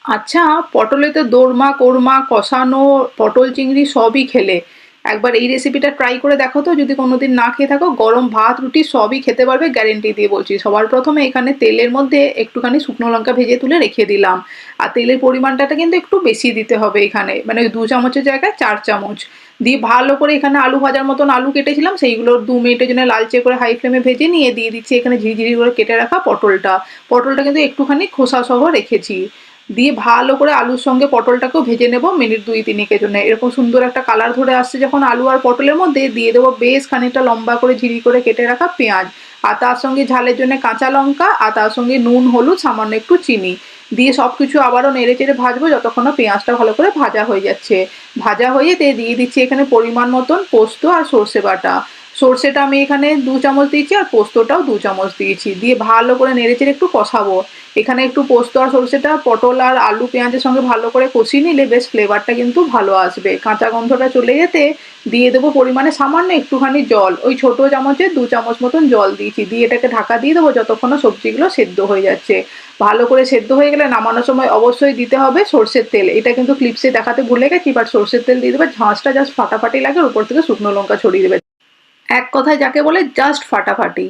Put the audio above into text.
আচ্ছা, পটলেতে দোরমা কোরমা কষানো পটল চিংড়ি সবই খেলে একবার এই রেসিপিটা ট্রাই করে দেখো তো। যদি কোনোদিন না খেয়ে থাকো, গরম ভাত রুটি সবই খেতে পারবে, গ্যারেন্টি দিয়ে বলছি। সবার প্রথমে এখানে তেলের মধ্যে একটুখানি শুকনো লঙ্কা ভেজে তুলে রেখে দিলাম। আর তেলের পরিমাণটা কিন্তু একটু বেশি দিতে হবে এখানে, মানে ওই 2 চামচের জায়গায় 4 চামচ। দিয়ে ভালো করে এখানে আলু ভাজার মতন আলু কেটেছিলাম, সেইগুলো 2 মিনিটের জন্য লালচে করে হাই ফ্লেমে ভেজে নিয়ে দিয়ে দিচ্ছি এখানে ঝিরিঝিরি করে কেটে রাখা পটলটা। পটলটা কিন্তু একটুখানি খোসা সহ রেখেছি। দিয়ে ভালো করে আলুর সঙ্গে পটলটাকেও ভেজে নেব মিনিট 2-3 জন্য। এরকম সুন্দর একটা কালার ধরে আসছে যখন আলু আর পটলের মধ্যে, দিয়ে দেবো বেশ খানিকটা লম্বা করে ঝিরি করে কেটে রাখা পেঁয়াজ। আর তার সঙ্গে ঝালের জন্য কাঁচা লঙ্কা, আর তার সঙ্গে নুন হলুদ সামান্য একটু চিনি দিয়ে সবকিছু আবারও নেড়ে চেড়ে ভাজবো যতক্ষণ না পেঁয়াজটা ভালো করে ভাজা হয়ে যাচ্ছে। ভাজা হয়ে যেতে দিয়ে দিচ্ছি এখানে পরিমাণ মতন পোস্ত আর সর্ষে বাটা। সর্ষেটা আমি এখানে 2 চামচ দিয়েছি আর পোস্তটাও 2 চামচ দিয়েছি। দিয়ে ভালো করে নেড়েচেড়ে একটু কষাবো। এখানে একটু পোস্ত আর সর্ষেটা পটল আর আলু পেঁয়াজের সঙ্গে ভালো করে কষিয়ে নিলে বেশ ফ্লেভারটা কিন্তু ভালো আসবে। কাঁচা গন্ধটা চলে যেতে দিয়ে দেবো পরিমাণে সামান্য একটুখানি জল, ওই ছোট চামচে 2 চামচ মতন জল দিয়েছি। দিয়ে এটাকে ঢাকা দিয়ে দেবো যতক্ষণ না সবজিগুলো সেদ্ধ হয়ে যাচ্ছে। ভালো করে সেদ্ধ হয়ে গেলে নামানোর সময় অবশ্যই দিতে হবে সর্ষের তেল। এটা কিন্তু ক্লিপসে দেখাতে ভুলে গেছি, বাট সর্ষের তেল দিয়ে দেবে, ঝাঁঝটা জাস্ট ফাটাফাটি লাগে, উপর থেকে শুকনো লঙ্কা ছড়িয়ে দেবে। এক কথায় যাকে বলে জাস্ট ফাটাফাটি।